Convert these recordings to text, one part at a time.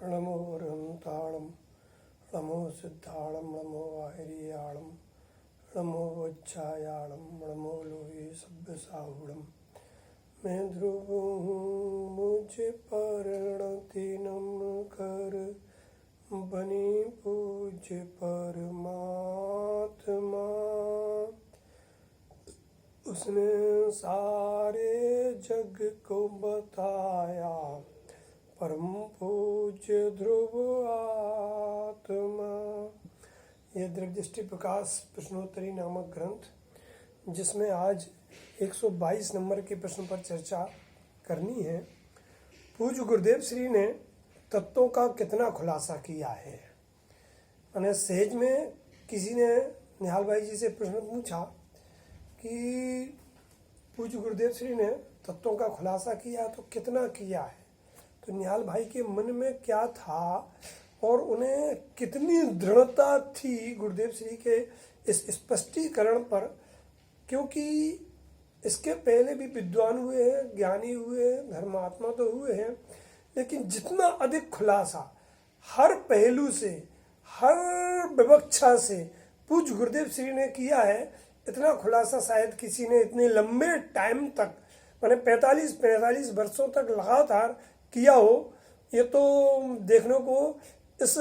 नमो रन्ताणं नमो सिद्धाणं नमो आहिर्याणं नमो वज्जायाणं नमो लोहे सभ्यसाहुणं मैं ध्रुव हूँ मुझे परिणति नम्र कर बनी पूज्य परमात्मा। उसने सारे जग को बताया परम पूज्य ध्रुव आत्मा। यह दृग्दृष्टि प्रकाश प्रश्नोत्तरी नामक ग्रंथ, जिसमें आज 122 नंबर के प्रश्न पर चर्चा करनी है। पूज्य गुरुदेव श्री ने तत्वों का कितना खुलासा किया है। मैंने सहज में किसी ने निहाल भाई जी से प्रश्न पूछा कि पूज्य गुरुदेव श्री ने तत्वों का खुलासा किया तो कितना किया है, तो निहाल भाई के मन में क्या था और उन्हें कितनी दृढ़ता थी गुरुदेव श्री के इस स्पष्टीकरण पर। क्योंकि इसके पहले भी विद्वान हुए हैं, ज्ञानी हुए हैं, धर्मात्मा तो हुए हैं, लेकिन जितना अधिक खुलासा हर पहलू से, हर विवक्षा से पूज्य गुरुदेव श्री ने किया है, इतना खुलासा शायद किसी ने इतने लंबे टाइम तक, मैंने 45 वर्षों तक लगातार किया हो। ये तो देखने को इस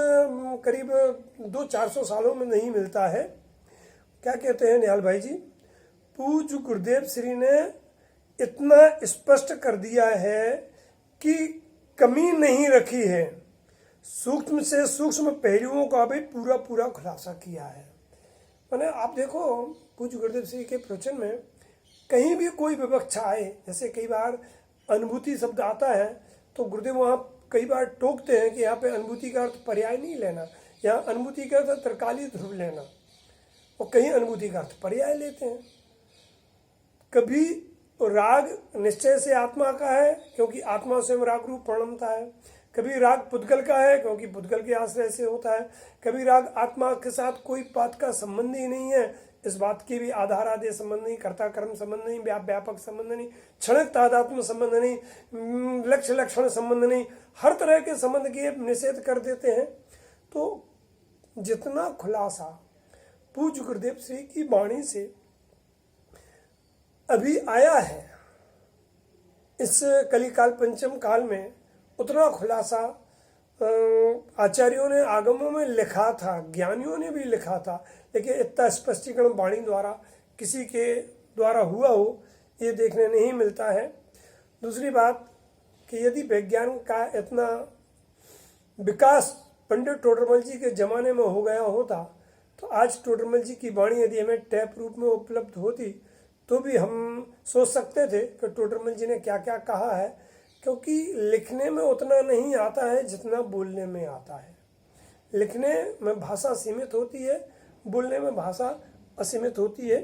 करीब 200-400 सालों में नहीं मिलता है। क्या कहते हैं निहाल भाई जी, पूज्य गुरुदेव श्री ने इतना स्पष्ट कर दिया है कि कमी नहीं रखी है, सूक्ष्म से सूक्ष्म पहलुओं का भी पूरा खुलासा किया है। मैंने आप देखो पूज्य गुरुदेव श्री के प्रवचन में कहीं भी कोई विवक्षा आए, जैसे कई बार अनुभूति शब्द आता है तो गुरुदेव वहाँ कई बार टोकते हैं कि यहाँ पे अनुभूति का अर्थ पर्याय नहीं लेना, यहाँ अनुभूति का अर्थ तत्कालीन ध्रुव लेना, और कहीं अनुभूति का अर्थ पर्याय लेते हैं। कभी राग निश्चय से आत्मा का है क्योंकि आत्मा स्वयं राग रूप परिणमता है, कभी राग पुद्गल का है क्योंकि पुद्गल के आश्रय से होता है, कभी राग आत्मा के साथ कोई बात का संबंध ही नहीं है, इस बात की भी आधार आदि संबंध नहीं, कर्ता कर्म संबंध नहीं, व्यापक संबंध नहीं, क्षणिक तादात्म्य संबंध नहीं, लक्ष्य लक्षण संबंध नहीं, हर तरह के संबंध के निषेध कर देते हैं। तो जितना खुलासा पूज्य गुरुदेव श्री की वाणी से अभी आया है इस कलिकाल पंचम काल में, उतना खुलासा आचार्यों ने आगमों में लिखा था, ज्ञानियों ने भी लिखा था, लेकिन इतना स्पष्टीकरण वाणी द्वारा किसी के द्वारा हुआ हो ये देखने नहीं मिलता है। दूसरी बात कि यदि विज्ञान का इतना विकास पंडित टोडरमल जी के ज़माने में हो गया होता तो आज टोडरमल जी की वाणी यदि हमें टैप रूप में उपलब्ध होती तो भी हम सोच सकते थे कि टोडरमल जी ने क्या क्या कहा है, क्योंकि लिखने में उतना नहीं आता है जितना बोलने में आता है। लिखने में भाषा सीमित होती है, बोलने में भाषा असीमित होती है।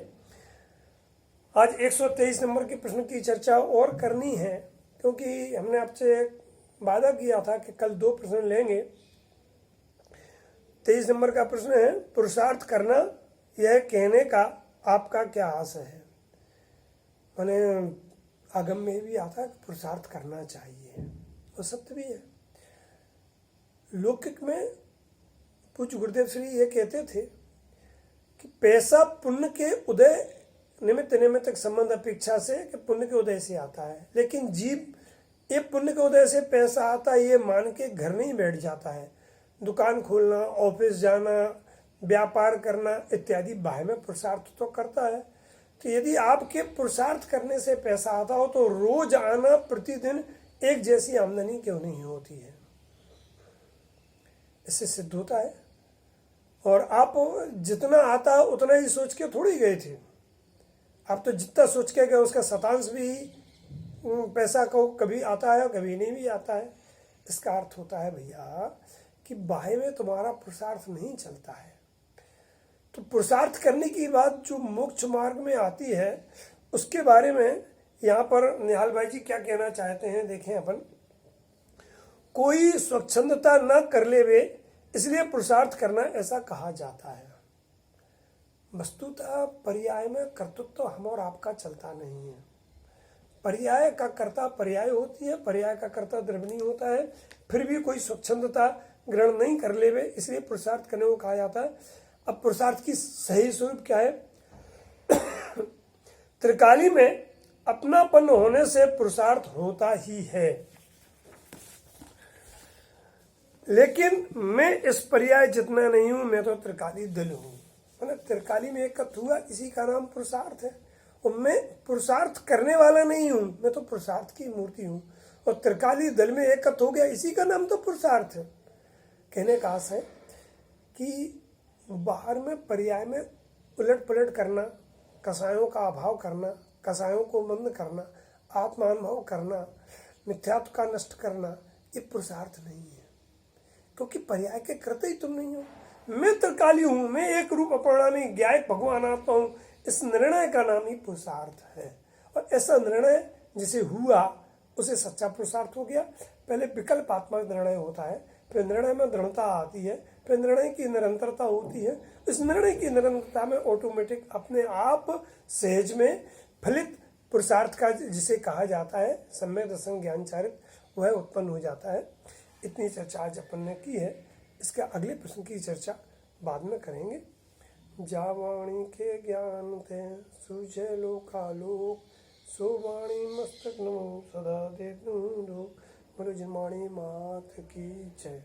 आज 123 नंबर के प्रश्न की चर्चा और करनी है, क्योंकि हमने आपसे वादा किया था कि कल 2 प्रश्न लेंगे। 23 नंबर का प्रश्न है, पुरुषार्थ करना यह कहने का आपका क्या आशय है। मैंने आगम में भी आता कि पुरुषार्थ करना चाहिए, वो सत्य भी है। लौकिक में पूज्य गुरुदेव श्री ये कहते थे कि पैसा पुण्य के उदय निमित्त संबंध अपेक्षा से कि पुण्य के उदय से आता है, लेकिन जीव ये पुण्य के उदय से पैसा आता है ये मान के घर नहीं बैठ जाता है। दुकान खोलना, ऑफिस जाना, व्यापार करना इत्यादि बाह्य में पुरुषार्थ तो करता है। तो यदि आपके पुरुषार्थ करने से पैसा आता हो तो रोज आना, प्रतिदिन एक जैसी आमदनी क्यों नहीं होती है। इससे सिद्ध होता है। और आप जितना आता उतना ही सोच के थोड़ी गए थे, आप तो जितना सोच के गए उसका शतांश भी पैसा को कभी आता है और कभी नहीं भी आता है। इसका अर्थ होता है भैया कि बाह्य में तुम्हारा पुरुषार्थ नहीं चलता है। तो पुरुषार्थ करने की बात जो मोक्ष मार्ग में आती है उसके बारे में यहाँ पर निहाल भाई जी क्या कहना चाहते हैं, देखें अपन। कोई स्वच्छंदता न कर ले वे इसलिए पुरुषार्थ करना ऐसा कहा जाता है। वस्तुतः पर्याय में कर्तृत्व हम और आपका चलता नहीं है। पर्याय का कर्ता पर्याय होती है, पर्याय का कर्ता द्रव्य नहीं होता है, फिर भी कोई स्वच्छंदता ग्रहण नहीं कर लेवे, इसलिए पुरुषार्थ करने को कहा जाता है। अब पुरुषार्थ की सही स्वरूप क्या है? त्रिकाली में अपनापन होने से पुरुषार्थ होता ही है, लेकिन मैं इस पर्याय जितना नहीं हूं, मैं तो त्रिकाली दल हूं। मतलब त्रिकाली में एकत्र हुआ, इसी का नाम पुरुषार्थ है। और मैं पुरुषार्थ करने वाला नहीं हूं, मैं तो पुरुषार्थ की मूर्ति हूं। और त्रिकाली दल में एकत्र हो गया, इसी का नाम तो पुरुषार्थ है। कहने का आशा है कि बाहर में पर्याय में उलट पलट करना, कसायों का अभाव करना, कसायों को मंद करना, आत्मानुभव करना, मिथ्यात्व का नष्ट करना, ये पुरुषार्थ नहीं है, क्योंकि पर्याय के कर्ता ही तुम नहीं हो। मैं त्रिकाली हूं, मैं एक रूप अपरिणामी ज्ञायक भगवान आत्मा हूं, इस निर्णय का नाम ही पुरुषार्थ है। और ऐसा निर्णय जिसे हुआ उसे सच्चा पुरुषार्थ हो गया। पहले विकल्पात्मक निर्णय होता है, फिर निर्णय में दृढ़ता आती है, फिर निर्णय की निरंतरता होती है। इस निर्णय की निरंतरता में ऑटोमेटिक अपने आप सहज में फलित पुरुषार्थ का जिसे कहा जाता है सम्यक दर्शन ज्ञान चारित, वह उत्पन्न हो जाता है। इतनी चर्चा आज अपन ने की है, इसके अगले प्रश्न की चर्चा बाद में करेंगे। जावाणी के ज्ञान थे सूझे लोकालोक, सो वाणी मस्तक नमो सदा दे लोक। मरुजमाणी मात की जय।